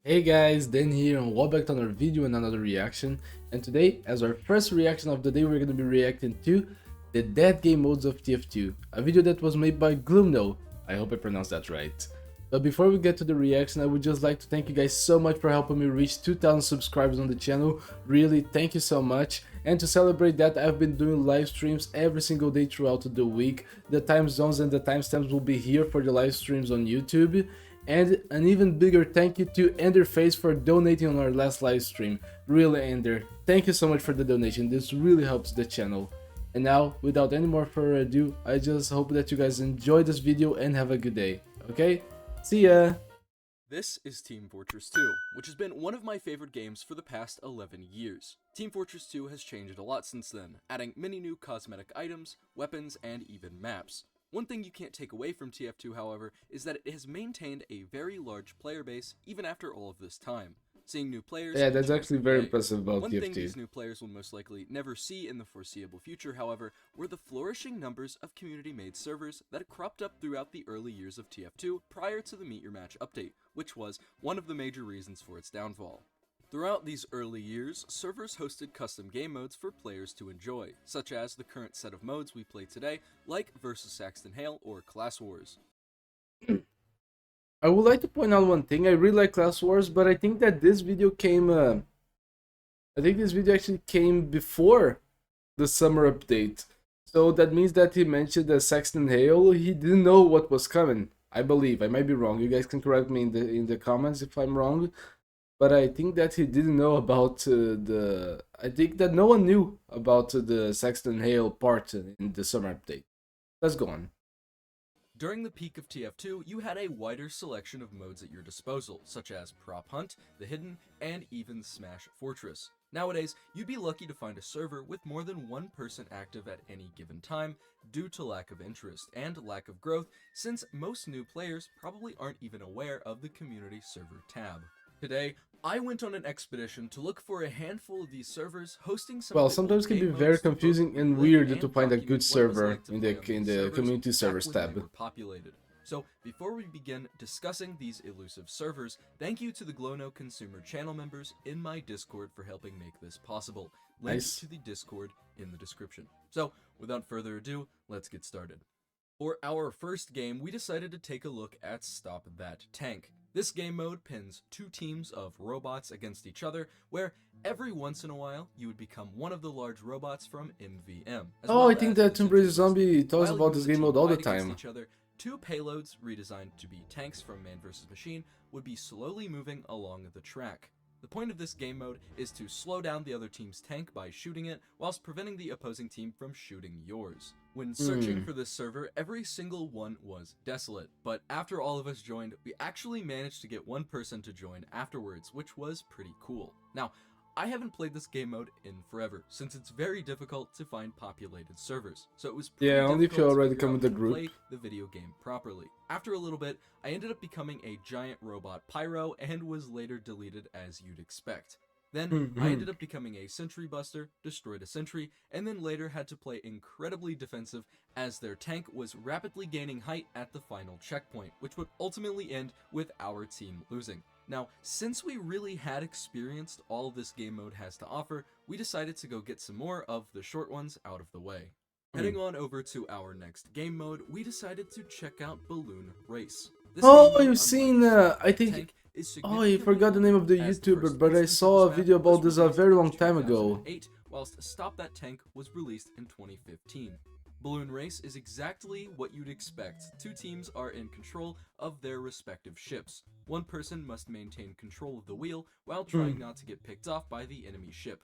Hey guys, Dan here and welcome back to another video and another reaction. And today, as our first reaction of the day, we're going to be reacting to the Dead Game Modes of TF2, a video that was made by Gloomno. I hope I pronounced that right. But before we get to the reaction, I would just like to thank you guys so much for helping me reach 2,000 subscribers on the channel. Really, thank you so much. And to celebrate that, I've been doing live streams every single day throughout the week. The time zones and the timestamps will be here for the live streams on YouTube. And an even bigger thank you to Enderface for donating on our last live stream. Really, Ender, thank you so much for the donation. This really helps the channel. And now, without any more further ado, I just hope that you guys enjoy this video and have a good day. Okay? See ya! This is Team Fortress 2, which has been one of my favorite games for the past 11 years. Team Fortress 2 has changed a lot since then, adding many new cosmetic items, weapons, and even maps. One thing you can't take away from TF2, however, is that it has maintained a very large player base even after all of this time. Seeing new players... Yeah, that's actually very impressive about One TF2. thing these new players will most likely never see in the foreseeable future, however, were the flourishing numbers of community-made servers that cropped up throughout the early years of TF2 prior to the Meet Your Match update, which was one of the major reasons for its downfall. Throughout these early years, servers hosted custom game modes for players to enjoy, such as the current set of modes we play today, like vs Saxton Hale or Class Wars. I would like to point out one thing. I really like Class Wars, but I think that this video came... I think this video actually came before the summer update. So that means that he mentioned the Saxton Hale. He didn't know what was coming. I believe. I might be wrong. You guys can correct me in the comments if I'm wrong. But I think that he didn't know about I think that no one knew about the Saxton Hale part in the summer update. Let's go on. During the peak of TF2, you had a wider selection of modes at your disposal, such as Prop Hunt, The Hidden, and even Smash Fortress. Nowadays, you'd be lucky to find a server with more than one person active at any given time due to lack of interest and lack of growth, since most new players probably aren't even aware of the community server tab. Today, I went on an expedition to look for a handful of these servers hosting some Well, of the sometimes old can be game very modes that both confusing and relive weird and to find a document good what it was server like to in play on these the servers community servers back when tab. they were populated. So, before we begin discussing these elusive servers, thank you to the Glono consumer channel members in my Discord for helping make this possible. Link Nice. to the Discord in the description. So, without further ado, let's get started. For our first game, we decided to take a look at Stop That Tank. This game mode pins two teams of robots against each other, where every once in a while you would become one of the large robots from MVM. Oh, I think that Tomb Raider Zombie talks about this game mode all the time. Each other, two payloads redesigned to be tanks from Man vs. Machine would be slowly moving along the track. The point of this game mode is to slow down the other team's tank by shooting it, whilst preventing the opposing team from shooting yours. When searching for this server, every single one was desolate, but after all of us joined, we actually managed to get one person to join afterwards, which was pretty cool. Now, I haven't played this game mode in forever, since it's very difficult to find populated servers, so it was pretty only if you difficult to already figure come out with the how to group. play the video game properly. After a little bit, I ended up becoming a giant robot pyro and was later deleted as you'd expect. Then, I ended up becoming a sentry buster, destroyed a sentry, and then later had to play incredibly defensive as their tank was rapidly gaining height at the final checkpoint, which would ultimately end with our team losing. Now, since we really had experienced all this game mode has to offer, we decided to go get some more of the short ones out of the way. Heading on over to our next game mode, we decided to check out Balloon Race. This game mode, You've seen, I think... tank, is I forgot the name of the as the YouTuber, first but I instance of saw a this video map was about this a released very in long time ago. 2008, whilst Stop That Tank was released in 2015. Balloon Race is exactly what you'd expect. Two teams are in control of their respective ships. One person must maintain control of the wheel while trying not to get picked off by the enemy ship.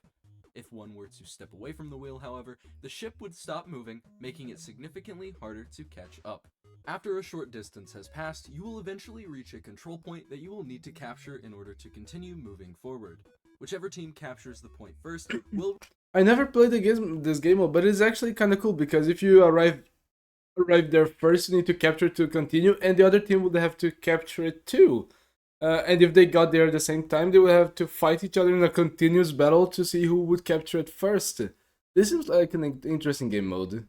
If one were to step away from the wheel, however, the ship would stop moving, making it significantly harder to catch up. After a short distance has passed, you will eventually reach a control point that you will need to capture in order to continue moving forward. Whichever team captures the point first will... I never played this game mode, but it's actually kind of cool because if you arrive there first, you need to capture to continue, and the other team would have to capture it too. And if they got there at the same time, they would have to fight each other in a continuous battle to see who would capture it first. This seems like an interesting game mode.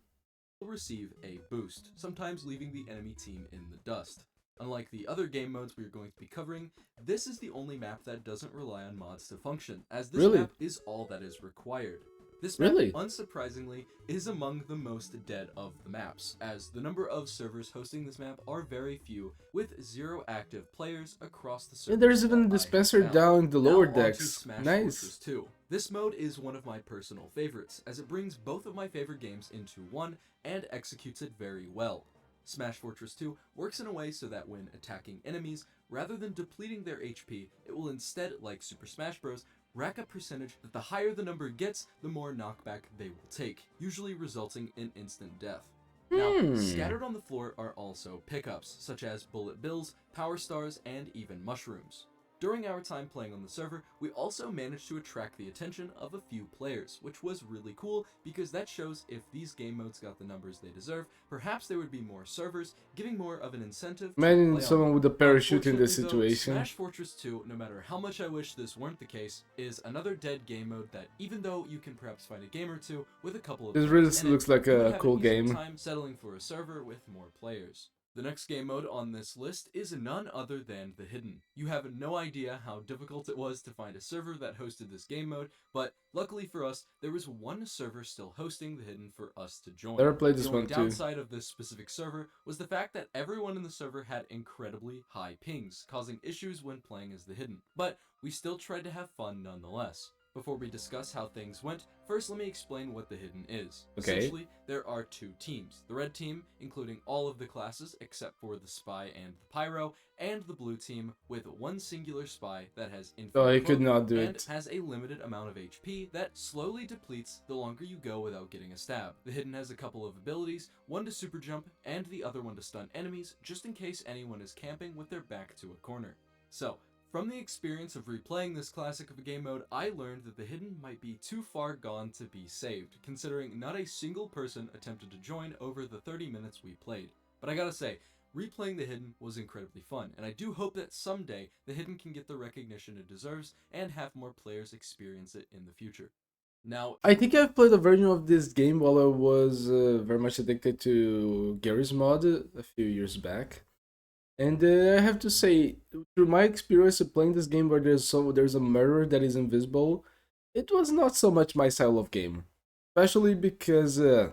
receive a boost, sometimes leaving the enemy team in the dust. Unlike the other game modes we are going to be covering, this is the only map that doesn't rely on mods to function, as this Really? map is all that is required. This map, Really? unsurprisingly, is among the most dead of the maps, as the number of servers hosting this map are very few, with 0 active players across the servers. And there's even a that I have dispenser found. down the lower Now onto decks. Smash Nice. Fortress 2. This mode is one of my personal favorites, as it brings both of my favorite games into one and executes it very well. Smash Fortress 2 works in a way so that when attacking enemies, rather than depleting their HP, it will instead, like Super Smash Bros., rack up percentage that the higher the number gets, the more knockback they will take, usually resulting in instant death. Now, scattered on the floor are also pickups, such as bullet bills, power stars, and even mushrooms. During our time playing on the server, we also managed to attract the attention of a few players, which was really cool because that shows if these game modes got the numbers they deserve, perhaps there would be more servers, giving more of an incentive to Imagine play someone on. with a parachute in this Unfortunately, though, situation. Smash Fortress 2, no matter how much I wish this weren't the case, is another dead game mode that even though you can perhaps find a game or two with a couple of This players really in it, looks like you would a have cool an easy game. time settling for a server with more players. The next game mode on this list is none other than The Hidden. You have no idea how difficult it was to find a server that hosted this game mode, but luckily for us, there was one server still hosting The Hidden for us to join. Never played this The only one too. downside of this specific server was the fact that everyone in the server had incredibly high pings, causing issues when playing as The Hidden, but we still tried to have fun nonetheless. Before we discuss how things went, first let me explain what The Hidden is. Okay. Essentially, there are 2 teams. The red team, including all of the classes except for the spy and the pyro, and the blue team with one singular spy that has infinite Oh, he could cloak not do and it. has a limited amount of HP that slowly depletes the longer you go without getting a stab. The Hidden has a couple of abilities, one to super jump and the other one to stun enemies, just in case anyone is camping with their back to a corner. So, from the experience of replaying this classic of a game mode, I learned that The Hidden might be too far gone to be saved, considering not a single person attempted to join over the 30 minutes we played. But I gotta say, replaying The Hidden was incredibly fun, and I do hope that someday The Hidden can get the recognition it deserves and have more players experience it in the future. Now, I think I've played a version of this game while I was very much addicted to Gary's mod a few years back. And I have to say, through my experience of playing this game where there's a mirror that is invisible, it was not so much my style of game. Especially because I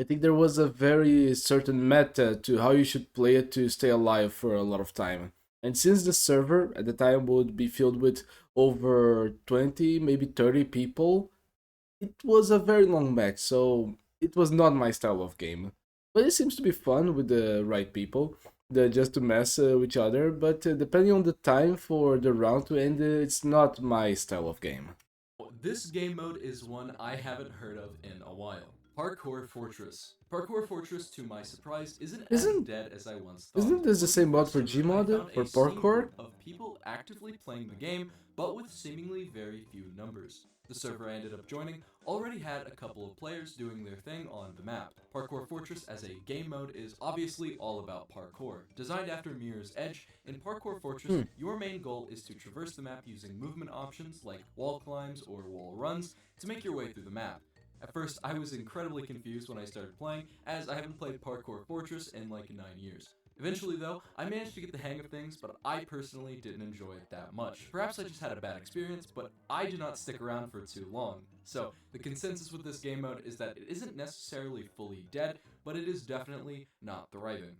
think there was a very certain meta to how you should play it to stay alive for a lot of time. And since the server at the time would be filled with over 20, maybe 30 people, it was a very long match, so it was not my style of game. But it seems to be fun with the right people, just to mess with each other. But depending on the time for the round to end, it's not my style of game. this game mode is one I haven't heard of in a while. Parkour Fortress. Parkour Fortress, to my surprise, isn't as dead as I once thought. Isn't this the same mod for Gmod, for parkour? Of people actively playing the game, but with seemingly very few numbers. The server I ended up joining already had a couple of players doing their thing on the map. Parkour Fortress as a game mode is obviously all about parkour. Designed after Mirror's Edge, in Parkour Fortress, your main goal is to traverse the map using movement options like wall climbs or wall runs to make your way through the map. At first, I was incredibly confused when I started playing, as I haven't played Parkour Fortress in like 9 years. Eventually though, I managed to get the hang of things, but I personally didn't enjoy it that much. Perhaps I just had a bad experience, but I did not stick around for too long. So, the consensus with this game mode is that it isn't necessarily fully dead, but it is definitely not thriving.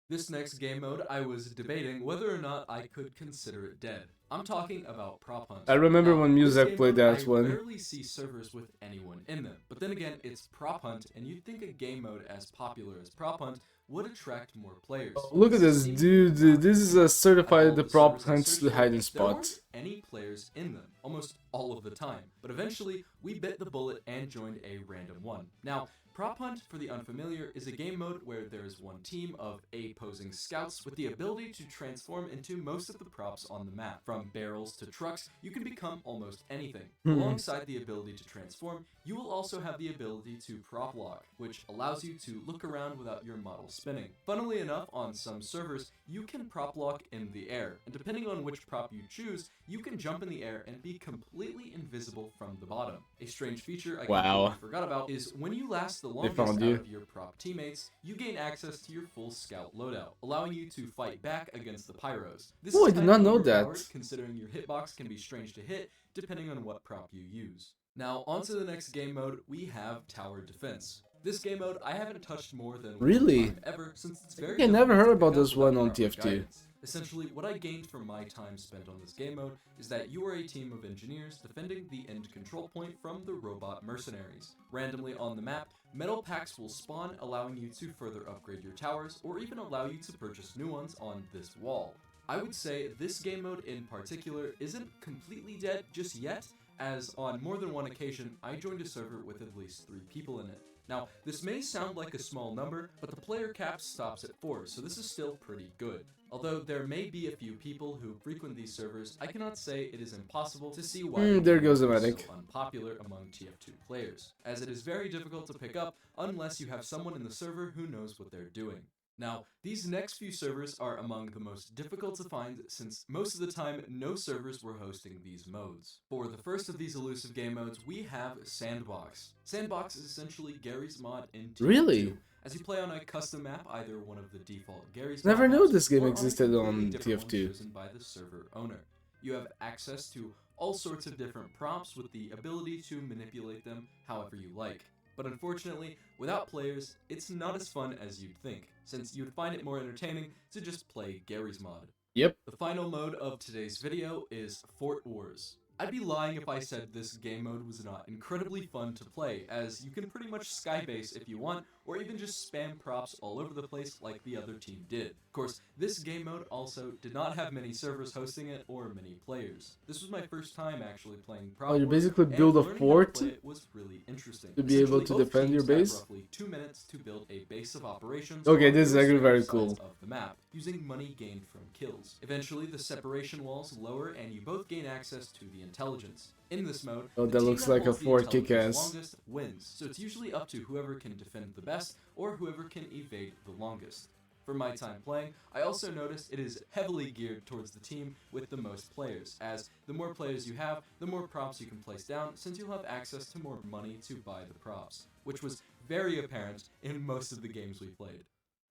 This next game mode, I was debating whether or not I could consider it dead. I'm talking about Prop Hunt. I remember Now, when this Muzak game played mode, that I one. rarely see servers with anyone in them. But then again, it's Prop Hunt, and you'd think a game mode as popular as Prop Hunt would attract more players. Look at this dude, this is a certified the prop hunts the hiding There spot. weren't any players in them, almost all of the time. But eventually, we bit the bullet and joined a random one. Now, Prop Hunt, for the unfamiliar, is a game mode where there is one team of posing scouts with the ability to transform into most of the props on the map. From barrels to trucks, you can become almost anything. Alongside the ability to transform, you will also have the ability to prop lock, which allows you to look around without your model spinning. Funnily enough, on some servers, you can prop lock in the air, and depending on which prop you choose, you can jump in the air and be completely invisible from the bottom. A strange feature I completely forgot about is when you last the the They longest found out you. of your prop teammates, you gain access to your full scout loadout, allowing you to fight back against the pyros. This Oh, I is did kind not of know overpowered, that. considering your hitbox can be strange to hit depending on what prop you use. Now, onto the next game mode, we have Tower Defense. This game mode I haven't touched more than Really? 1 time ever, since it's very I never difficult heard to about pick up this one without on proper TF2. guidance. Essentially, what I gained from my time spent on this game mode is that you are a team of engineers defending the end control point from the robot mercenaries. Randomly on the map, metal packs will spawn, allowing you to further upgrade your towers, or even allow you to purchase new ones on this wall. I would say this game mode in particular isn't completely dead just yet, as on more than one occasion, I joined a server with at least 3 people in it. Now, this may sound like a small number, but the player cap stops at 4, so this is still pretty good. Although there may be a few people who frequent these servers, I cannot say it is impossible to see why the There game goes the mode is medic. so unpopular among TF2 players, as it is very difficult to pick up unless you have someone in the server who knows what they're doing. Now, these next few servers are among the most difficult to find, since most of the time no servers were hosting these modes. For the first of these elusive game modes, we have Sandbox. Sandbox is essentially Gary's mod in TF2. Really? As you play on a custom map, either one of the default Gary's Never mod knew maps, this game or existed a on completely different one TF2. chosen by the server owner. You have access to all sorts of different props with the ability to manipulate them however you like. But unfortunately, without players, it's not as fun as you'd think, since you'd find it more entertaining to just play Gary's mod. Yep. The final mode of today's video is Fort Wars. I'd be lying if I said this game mode was not incredibly fun to play, as you can pretty much skybase if you want, or even just spam props all over the place like the other team did. Of course, this game mode also did not have many servers hosting it or many players. This was my first time actually playing Prop Oh, you Wars, basically and build a learning how to fort play it was really interesting. to be able to Essentially, both defend your teams have base? roughly 2 minutes to build a base of operations. Okay, on this is the actually very respective cool. sides of the map, using money gained from kills. Eventually, the separation walls lower, and you both gain access to the intelligence. In this mode, Oh, the that team looks like a holds the fort intelligence kick-ass. longest wins, so it's usually up to whoever can defend the best or whoever can evade the longest. For my time playing, I also noticed it is heavily geared towards the team with the most players, as the more players you have, the more props you can place down, since you'll have access to more money to buy the props, which was very apparent in most of the games we played.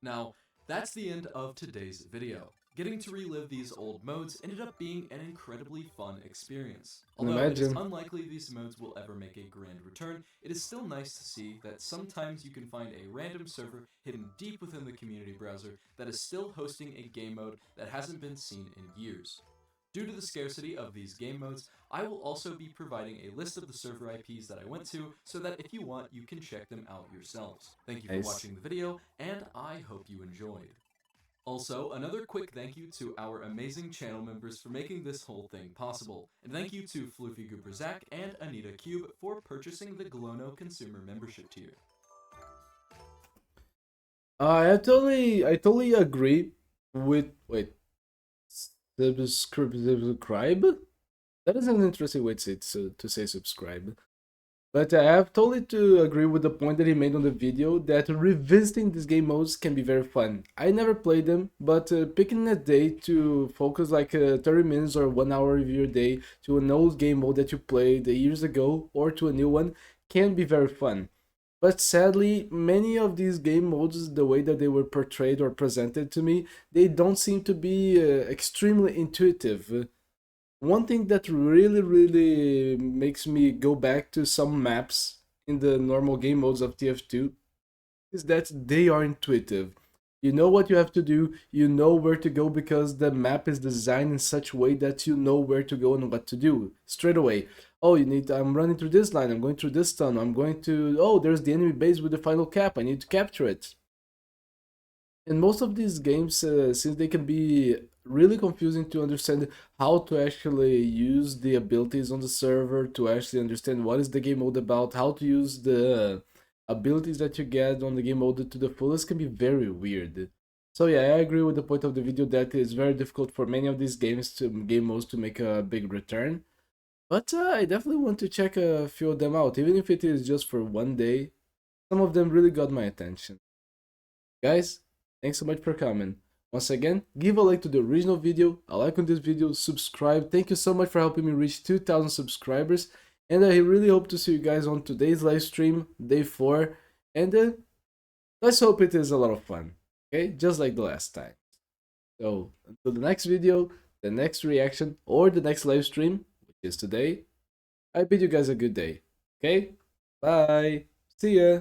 Now, that's the end of today's video. Getting to relive these old modes ended up being an incredibly fun experience. Although it is Imagine. unlikely these modes will ever make a grand return, it is still nice to see that sometimes you can find a random server hidden deep within the community browser that is still hosting a game mode that hasn't been seen in years. Due to the scarcity of these game modes, I will also be providing a list of the server IPs that I went to, so that if you want, you can check them out yourselves. Thank you for Nice. watching the video, and I hope you enjoyed. Also, another quick thank you to our amazing channel members for making this whole thing possible. And thank you to Floofy Gooper Zach and Anita Cube for purchasing the Glono consumer membership tier. I totally agree with subscribe. That is an interesting way to say subscribe. But I have totally to agree with the point that he made on the video that revisiting these game modes can be very fun. I never played them, but picking a day to focus like 30 minutes or 1 hour of your day to an old game mode that you played years ago or to a new one can be very fun. But sadly, many of these game modes, the way that they were portrayed or presented to me, they don't seem to be extremely intuitive. One thing that really makes me go back to some maps in the normal game modes of TF2 is that they are intuitive. You know what you have to do, you know where to go because the map is designed in such a way that you know where to go and what to do straight away. Oh, I'm running through this line, I'm going through this tunnel, I'm going to, oh, there's the enemy base with the final cap, I need to capture it. In most of these games, since they can be really confusing to understand how to actually use the abilities on the server, to actually understand what is the game mode about, how to use the abilities that you get on the game mode to the fullest, can be very weird. So yeah, I agree with the point of the video that it's very difficult for many of these game modes to make a big return. But I definitely want to check a few of them out, even if it is just for one day. Some of them really got my attention. Guys, thanks so much for coming. Once again, give a like to the original video, a like on this video, subscribe. Thank you so much for helping me reach 2,000 subscribers. And I really hope to see you guys on today's live stream, day 4. And let's hope it is a lot of fun, okay? Just like the last time. So until the next video, the next reaction, or the next live stream, which is today, I bid you guys a good day, okay? Bye! See ya!